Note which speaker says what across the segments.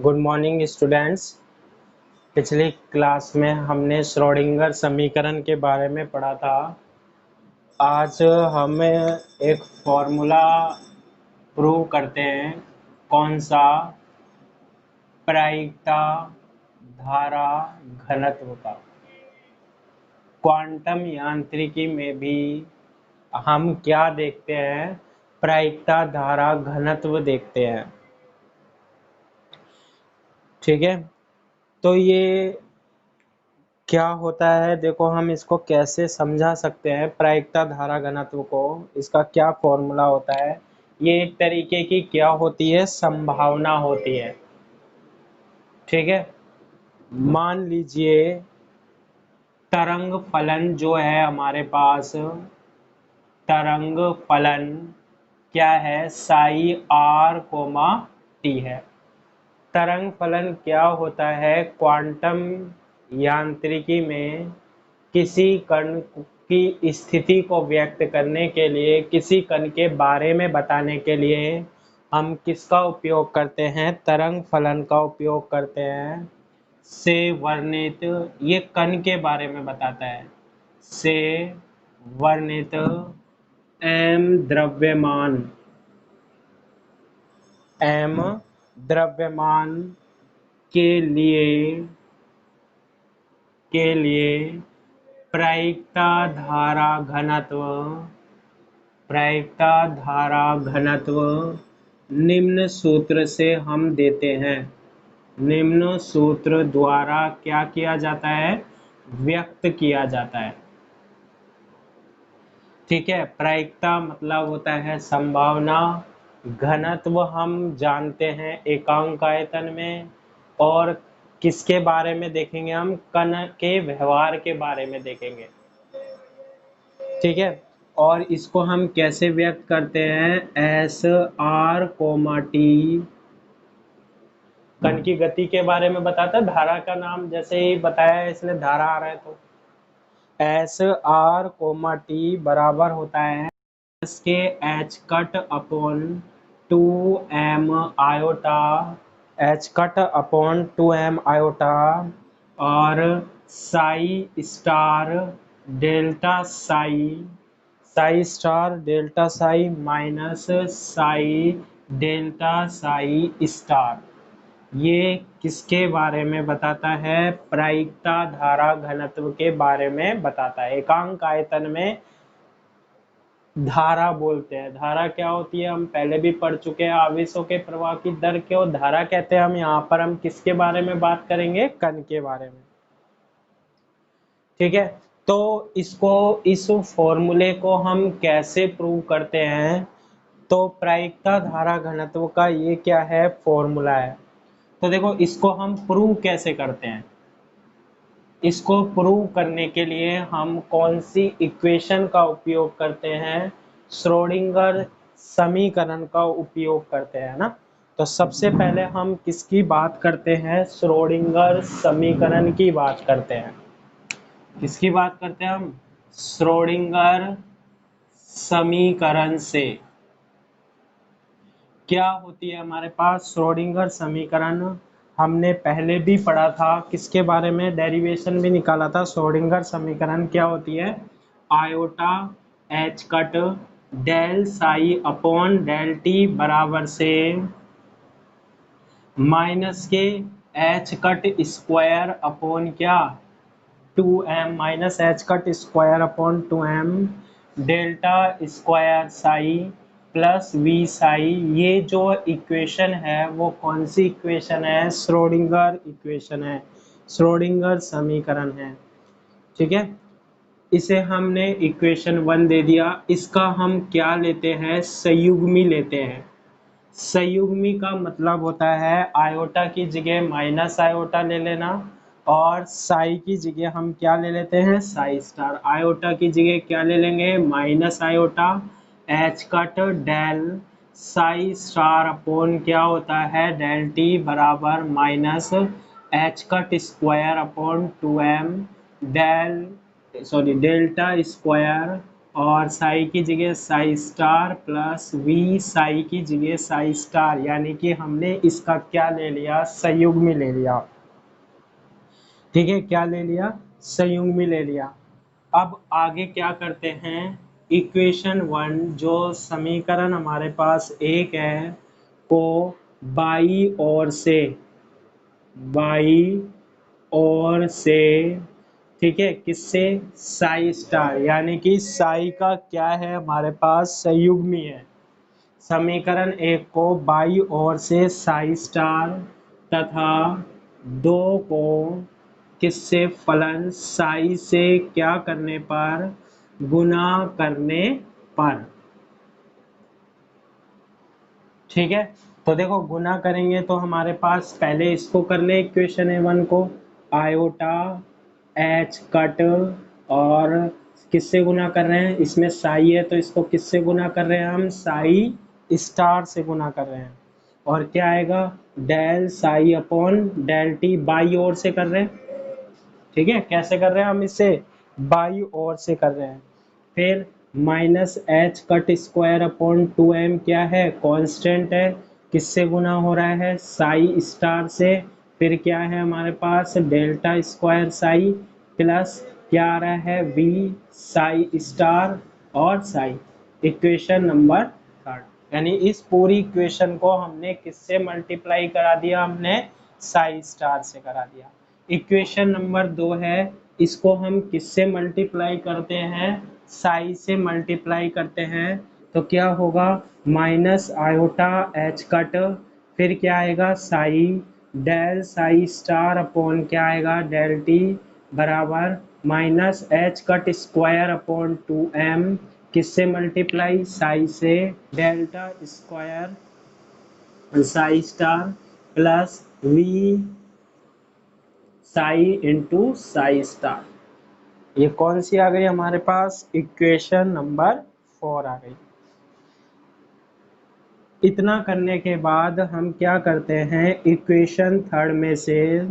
Speaker 1: Good morning students. पिछली class में हमने श्रोडिंगर समीकरण के बारे में पढ़ा था। आज हम एक फॉर्मूला प्रूव करते हैं। कौन सा? प्रायिकता धारा घनत्व का। क्वांटम यांत्रिकी में भी हम क्या देखते हैं? प्रायिकता धारा घनत्व देखते हैं। ठीक है, तो ये क्या होता है, देखो हम इसको कैसे समझा सकते हैं प्रायिकता धारा घनत्व को। इसका क्या फॉर्मूला होता है? ये एक तरीके की क्या होती है? संभावना होती है। ठीक है, मान लीजिए तरंग फलन जो है हमारे पास, तरंग फलन क्या है? साई आर कोमा टी है। तरंग फलन क्या होता है? क्वांटम यांत्रिकी में किसी कण की स्थिति को व्यक्त करने के लिए, किसी कण के बारे में बताने के लिए हम किसका उपयोग करते हैं? तरंग फलन का उपयोग करते हैं। से वर्णित, ये कण के बारे में बताता है। से वर्णित एम द्रव्यमान, एम द्रव्यमान के लिए प्रायिकता धारा घनत्व, प्रायिकता धारा घनत्व निम्न सूत्र से हम देते हैं। निम्न सूत्र द्वारा क्या किया जाता है? व्यक्त किया जाता है। ठीक है, प्रायिकता मतलब होता है संभावना, घनत्व हम जानते हैं एकांक आयतन में, और किसके बारे में देखेंगे? हम कण के व्यवहार के बारे में देखेंगे। ठीक है, और इसको हम कैसे व्यक्त करते हैं? एस आर कोमा टी, कण की गति के बारे में बताता है। धारा का नाम जैसे ही बताया है इसलिए धारा आ रहा है, तो एस आर कोमा टी बराबर होता है इसके h cut upon 2m iota, h cut upon 2m iota, और psi star delta psi, psi star delta psi minus psi delta psi star. ये किसके बारे में बताता है? प्रायिकता धारा घनत्व के बारे में बताता है। एकांक आयतन में धारा बोलते हैं। धारा क्या होती है हम पहले भी पढ़ चुके हैं। आवेशों के प्रवाह की दर को धारा कहते हैं। हम यहाँ पर हम किसके बारे में बात करेंगे? कण के बारे में। ठीक है, तो इसको, इस फॉर्मूले को हम कैसे प्रूव करते हैं? तो प्रायिकता धारा घनत्व का ये क्या है? फॉर्मूला है। तो देखो इसको हम प्रूव कैसे करते हैं? इसको प्रूव करने के लिए हम कौन सी इक्वेशन का उपयोग करते हैं? श्रोडिंगर समीकरण का उपयोग करते हैं ना। तो सबसे पहले हम किसकी बात करते हैं? श्रोडिंगर समीकरण की बात करते हैं। किसकी बात करते हैं हम? श्रोडिंगर समीकरण से। क्या होती है हमारे पास श्रोडिंगर समीकरण? हमने पहले भी पढ़ा था। किसके बारे में? डेरिवेशन भी निकाला था। श्रोडिंगर समीकरण क्या होती है? Iota h cut del psi upon del t बराबर से माइनस के एच कट स्क्वायर अपॉन क्या? 2m minus h cut square upon 2m delta square psi plus V psi. ये जो इक्वेशन है वो कौन सी इक्वेशन है? श्रोडिंगर इक्वेशन है, श्रोडिंगर समीकरण है। ठीक है, इसे हमने इक्वेशन 1 दे दिया। इसका हम क्या लेते हैं? संयुग्मी लेते हैं। संयुग्मी का मतलब होता है आयोटा की जगह माइनस आयोटा ले लेना, और साई की जगह हम क्या ले लेते हैं? साई स्टार। आयोटा की जगह क्या ले लेंगे? Minus iota h cut del psi star upon क्या होता है? डेल टी बराबर minus h cut square upon 2m delta square और साई की जगह psi star plus V psi की जगह साई स्टार, यानी कि हमने इसका क्या ले लिया, संयुग्मी ले लिया। ठीक है, क्या ले लिया, संयुग्मी ले लिया। अब आगे क्या करते हैं, इक्वेशन 1 जो समीकरण हमारे पास एक है को बाई और से ठीक है, किससे, साई स्टार, यानी कि साई का क्या है हमारे पास, संयुग्मी है। समीकरण एक को बाई ओर से साई स्टार तथा दो को किससे, फलन साई से क्या करने पर, गुना करने पर। ठीक है, तो देखो गुना करेंगे तो हमारे पास पहले इसको कर ले, इक्वेशन है 1 को आयोटा एच कट, और किससे गुना कर रहे हैं, इसमें साई है तो इसको किससे गुना कर रहे हैं हम, साई स्टार से गुना कर रहे हैं। और क्या आएगा, del psi upon del t, by ओर से कर रहे हैं। ठीक है, कैसे कर रहे हैं हम इसे, बाई ओर से कर रहे हैं। फिर minus h cut square upon 2m क्या है, कांस्टेंट है, किससे गुना हो रहा है, साई स्टार से। फिर क्या है हमारे पास, डेल्टा स्क्वायर साई प्लस क्या आ रहा है, वी साई स्टार और साई। इक्वेशन नंबर थर्ड, यानी इस पूरी इक्वेशन को हमने किससे मल्टीप्लाई करा दिया, हमने साई स्टार से करा दिया। इक्वेशन नंबर 2 है, इसको हम किससे मल्टीप्लाई करते हैं, साई से मल्टीप्लाई करते हैं। तो क्या होगा, माइनस आयोटा एच कट, फिर क्या आएगा psi, del psi star upon क्या आएगा, डेल टी बराबर minus h cut square upon 2m, किससे मल्टीप्लाई, साई से, delta square psi star plus V psi into psi star. ये कौन सी आ गई हमारे पास, इक्वेशन नंबर 4 आ गई। इतना करने के बाद हम क्या करते हैं, इक्वेशन थर्ड में से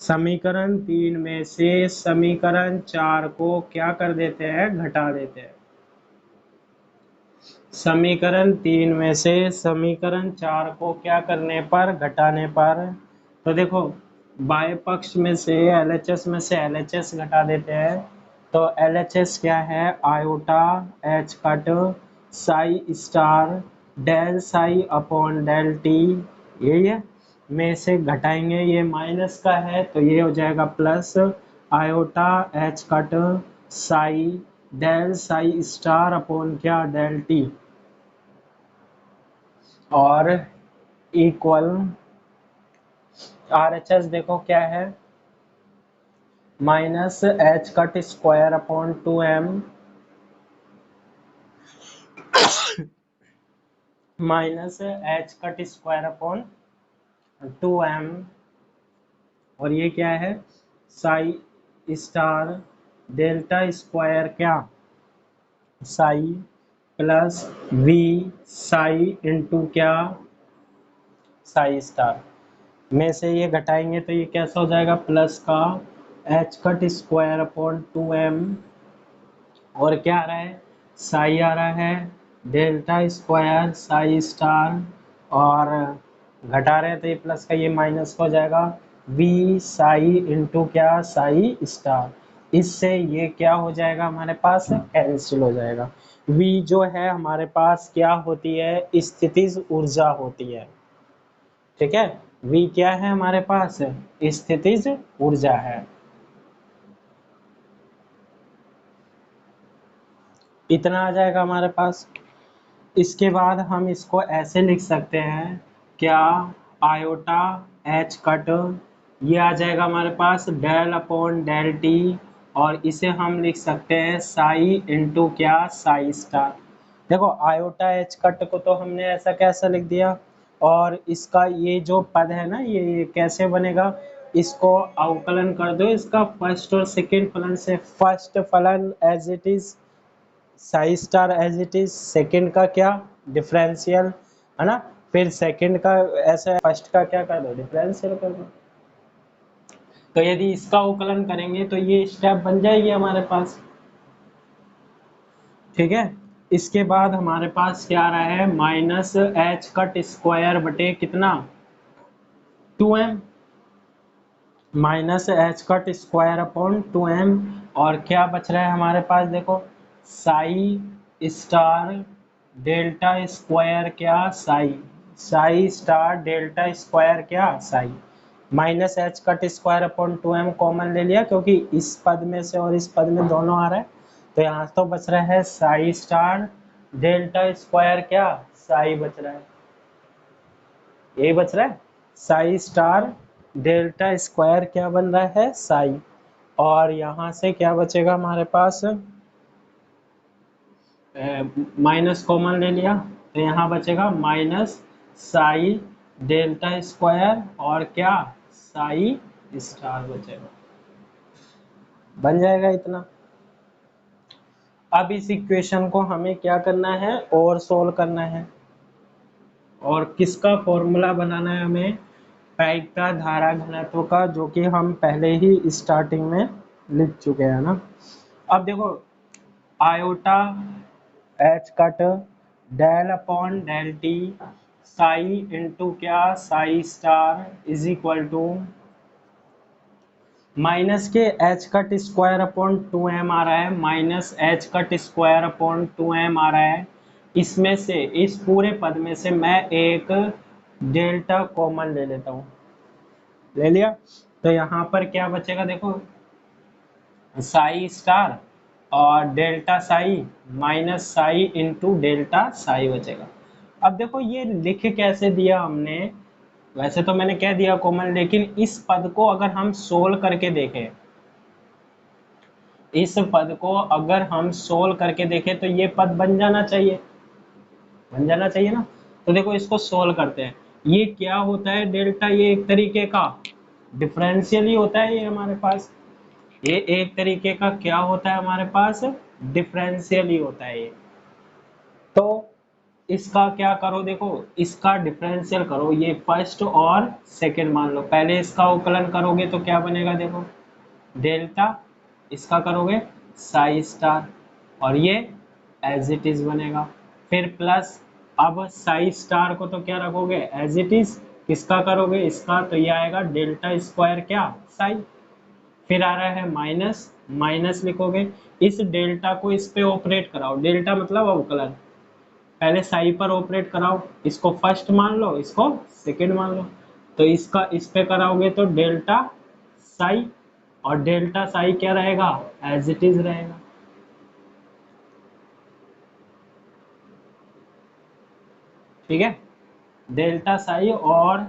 Speaker 1: समीकरण 3 में से समीकरण 4 को क्या कर देते हैं, घटा देते हैं। समीकरण 3 में से समीकरण 4 को क्या करने पर, घटाने पर। तो देखो बाएं पक्ष में से LHS में से LHS घटा देते हैं। तो LHS क्या है, iota h cut psi star del psi upon del t, यही है, में से घटाएंगे, ये माइनस का है तो ये हो जाएगा plus iota h cut psi del psi star upon क्या, डेल टी, और इक्वल RHS देखो क्या है, minus h cut square upon 2m minus h cut square upon 2m, और ये क्या है, साई स्टार डेल्टा स्क्वायर क्या, psi plus V psi into क्या, साई स्टार, में से ये घटाएंगे तो ये कैसा हो जाएगा, प्लस का H cut square upon 2m, और क्या आ रहा है, साई आ रहा है डेल्टा स्क्वायर साई स्टार, और घटा रहे हैं तो ये प्लस का ये माइनस हो जाएगा वी साई इंटू क्या, साई स्टार। इससे ये क्या हो जाएगा हमारे पास, कैंसिल हो जाएगा। वी जो है हमारे पास क्या होती है, स्थितिज ऊर्जा होती है। ठीक है, वी क्या है हमारे पास, स्थितिज ऊर्जा है। इतना आ जाएगा हमारे पास। इसके बाद हम इसको ऐसे लिख सकते हैं, क्या, आयोटा एच कट, ये आ जाएगा हमारे पास डेल अपॉन डेल टी, और इसे हम लिख सकते हैं साई इंटू क्या, साई स्टार। देखो आयोटा एच कट को तो हमने ऐसा कैसा लिख दिया, और इसका ये जो पद है ना, ये कैसे बनेगा, इसको अवकलन कर दो इसका फर्स्ट और सेकंड फलन से। फर्स्ट फलन as it is psi star as it is, second का क्या, डिफरेंशियल, है ना, फिर सेकंड का ऐसा, फर्स्ट का क्या कर दो, डिफरेंशियल कर दो। तो यदि इसका अवकलन करेंगे तो ये स्टेप बन जाएगी हमारे पास। ठीक है। इसके बाद हमारे पास क्या आ रहा है, माइनस एच कट स्क्वायर बटे कितना, 2m, minus h cut square upon 2m। और क्या बच रहा है हमारे पास, देखो साई स्टार डेल्टा स्क्वायर क्या psi, psi star delta square क्या psi. Minus h cut square upon 2m common ले लिया क्योंकि इस पद में से और इस पद में दोनों आ रहा है, तो यहाँ तो बच रहा है साई स्टार डेल्टा स्क्वायर क्या साई बच रहा है, यही बच रहा है साई स्टार डेल्टा स्क्वायर क्या बन रहा है साई। और यहाँ से क्या बचेगा हमारे पास, माइनस कॉमन ले लिया तो यहाँ बचेगा माइनस साई डेल्टा स्क्वायर और क्या साई स्टार बचेगा, बन जाएगा इतना। अब इस इक्वेशन को हमें क्या करना है और सोल्व करना है, और किसका फॉर्मूला बनाना है हमें, प्रायिकता धारा घनत्व का, जो कि हम पहले ही स्टार्टिंग में लिख चुके हैं ना। अब देखो iota h cut del upon del t psi into क्या psi star is equal to minus के h cut square upon 2m आ रहा है, minus h cut square upon 2m आ रहा है। इसमें से इस पूरे पद में से मैं एक डेल्टा कॉमन ले लेता हूँ, ले लिया, तो यहाँ पर क्या बचेगा देखो साई स्टार और delta psi minus Sai into delta Sai बचेगा। अब देखो ये लिख कैसे दिया हमने, वैसे तो मैंने कह दिया कॉमन, लेकिन इस पद को अगर हम सोल्व करके देखें, इस पद को अगर हम सोल्व करके देखें तो ये पद बन जाना चाहिए, बन जाना चाहिए ना। तो देखो इसको सोल्व करते हैं, ये क्या होता है डेल्टा, ये एक तरीके का डिफरेंशियल ही होता है, ये हमारे पास ये एक तरीके का क्या होता है हमारे पास डिफरेंशियल ही होता है ये। तो इसका क्या करो, देखो इसका डिफरेंशियल करो, ये फर्स्ट और सेकंड मान लो, पहले इसका उकलन करोगे तो क्या बनेगा देखो डेल्टा, इसका करोगे साई स्टार और ये एज इट इज बनेगा, फिर प्लस अब साई स्टार को तो क्या रखोगे एज इट इज, किसका करोगे इसका, तो ये आएगा डेल्टा स्क्वायर क्या साई, फिर आ रहा है माइनस, माइनस लिखोगे, इस डेल्टा को इस पे ऑपरेट कराओ, डेल्टा मतलब अवकलन, पहले साई पर ऑपरेट कराओ, इसको फर्स्ट मान लो इसको सेकंड मान लो, तो इसका इस पे कराओगे तो डेल्टा साई, और डेल्टा साई क्या रहेगा एज इट इज रहेगा। ठीक है, डेल्टा साई और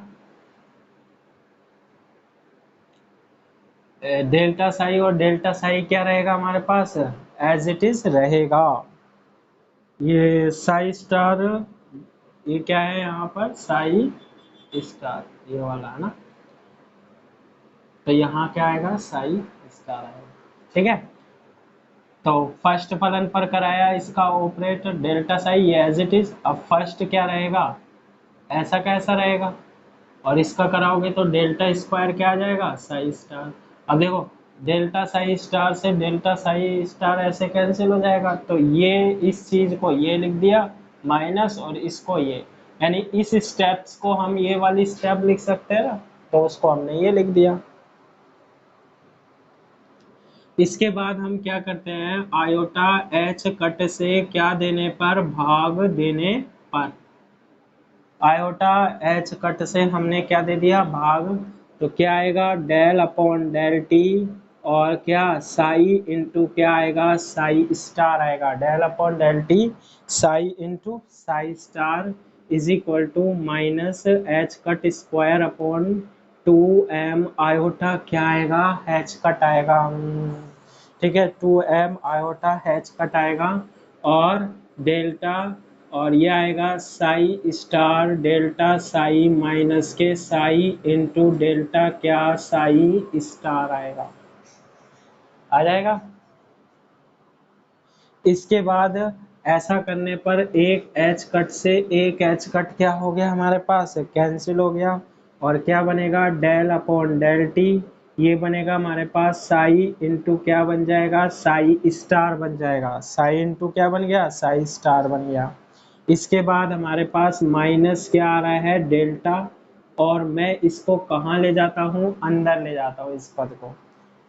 Speaker 1: डेल्टा साई क्या रहेगा हमारे पास एज इट इज रहेगा। ये साई स्टार, ये क्या है यहाँ पर साई स्टार, ये वाला है ना, तो यहाँ क्या आएगा साई स्टार आएगा। ठीक है, तो फर्स्ट फलन पर कराया इसका ऑपरेट डेल्टा साई, ये एज इट इज, अब फर्स्ट क्या रहेगा ऐसा कैसा रहेगा, और इसका कराओगे तो डेल्टा स्क्वायर क्या आ जाएगा साई स्टार। अब देखो डेल्टा साई स्टार से डेल्टा साई स्टार ऐसे कैंसिल हो जाएगा, तो ये इस चीज को ये लिख दिया माइनस और इसको ये, यानी इस स्टेप्स को हम ये वाली स्टेप लिख सकते हैं ना, तो उसको हमने ये लिख दिया। इसके बाद हम क्या करते हैं, आयोटा एच कट से क्या देने पर भाग देने पर, आयोटा एच कट से हमने क्या दे दिया भाग, तो क्या आएगा डेल अपॉन डेल टी और क्या साई इंटू क्या आएगा साई स्टार आएगा, del upon del t psi into psi star is equal to minus h cut square upon 2m iota क्या आएगा एच कट आएगा, ठीक है 2m आयोटा एच कट आएगा और डेल्टा, और ये आएगा psi star delta psi minus के साई इंटू डेल्टा क्या साई स्टार आएगा, आ जाएगा। इसके बाद ऐसा करने पर एक एच कट से एक एच कट क्या हो गया हमारे पास कैंसिल हो गया, और क्या बनेगा डेल अपॉन डेल टी ये बनेगा हमारे पास साई इंटू क्या बन जाएगा, साई स्टार बन जाएगा। साई इंटू क्या बन गया, साई स्टार बन गया। इसके बाद हमारे पास माइनस क्या आ रहा है, डेल्टा, और मैं इसको कहाँ ले जाता हूँ, अंदर ले जाता हूँ इस पद को।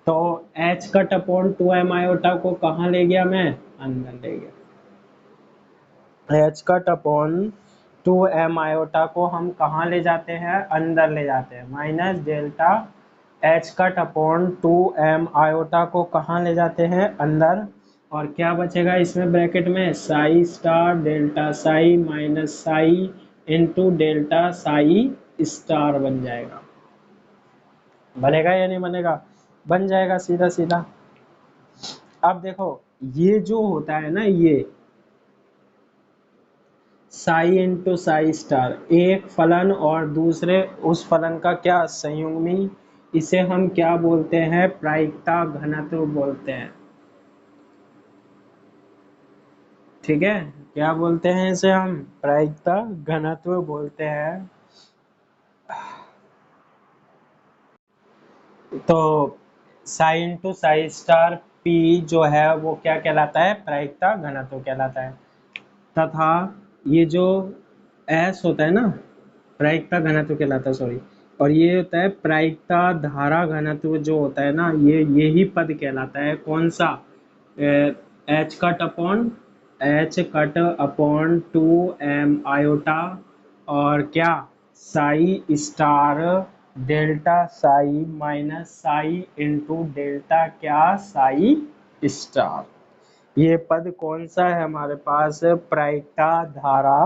Speaker 1: तो H cut upon 2m iota को कहाँ ले गया मैं, अंदर ले गया। H cut upon 2m iota को हम कहाँ ले जाते हैं, अंदर ले जाते हैं। Minus delta H cut upon 2m iota को कहाँ ले जाते हैं, अंदर। और क्या बचेगा इसमें ब्रैकेट में, Sai star delta psi minus Sai into delta psi star बन जाएगा। बनेगा या नहीं बनेगा, बन जाएगा सीधा सीधा। अब देखो ये जो होता है ना, ये साई इंटू साई स्टार, एक फलन और दूसरे उस फलन का क्या, संयुग्मी। इसे हम क्या बोलते हैं, प्रायिकता घनत्व बोलते हैं। ठीक है, क्या बोलते हैं इसे हम, प्रायिकता घनत्व बोलते हैं। तो Sai into psi star P जो है वो क्या कहलाता है, प्रायिकता घनत्व कहलाता है। तथा ये जो एस होता है ना, प्रायिकता घनत्व कहलाता है, सॉरी। और ये होता है प्रायिकता धारा घनत्व जो होता है ना, ये यही पद कहलाता है, कौन सा, H cut upon 2m iota और क्या, psi star delta psi minus Sai into delta क्या, साई स्टार। ये पद कौन सा है हमारे पास, प्रायिकता धारा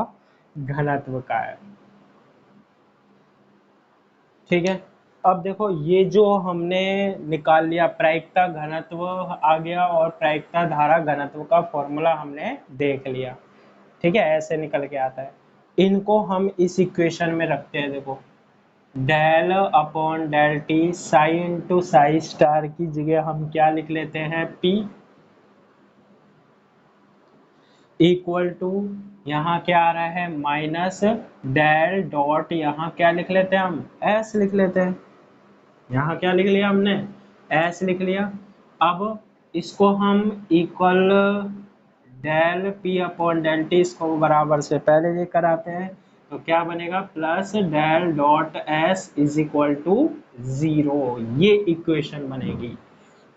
Speaker 1: घनत्व का है। ठीक है, अब देखो ये जो हमने निकाल लिया, प्रायिकता घनत्व आ गया और प्रायिकता धारा घनत्व का फॉर्मूला हमने देख लिया। ठीक है, ऐसे निकल के आता है। इनको हम इस इक्वेशन में रखते हैं, देखो del upon del t psi into psi star की जगह हम क्या लिख लेते हैं, पी इक्वल टू, यहाँ क्या आ रहा है, माइनस डेल डॉट, यहाँ क्या लिख लेते हैं हम, एस लिख लेते हैं। यहाँ क्या लिख लिया हमने, एस लिख लिया। अब इसको हम equal del P upon del t, इसको बराबर से पहले लेकर आते हैं, तो क्या बनेगा, plus del dot S is equal to 0। ये इक्वेशन बनेगी।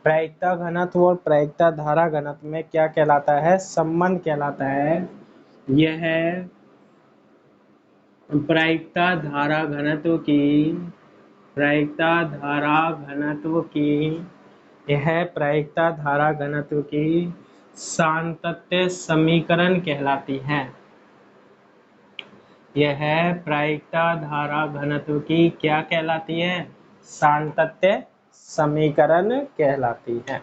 Speaker 1: प्रायिकता घनत्व और प्रायिकता धारा घनत्व में क्या कहलाता है, संबंध कहलाता है। यह है प्रायिकता धारा घनत्व की, प्रायिकता धारा घनत्व की, यह प्रायिकता धारा घनत्व की सातत्य समीकरण कहलाती है। यह प्रायिकता धारा घनत्व की क्या कहलाती है, सातत्य समीकरण कहलाती है।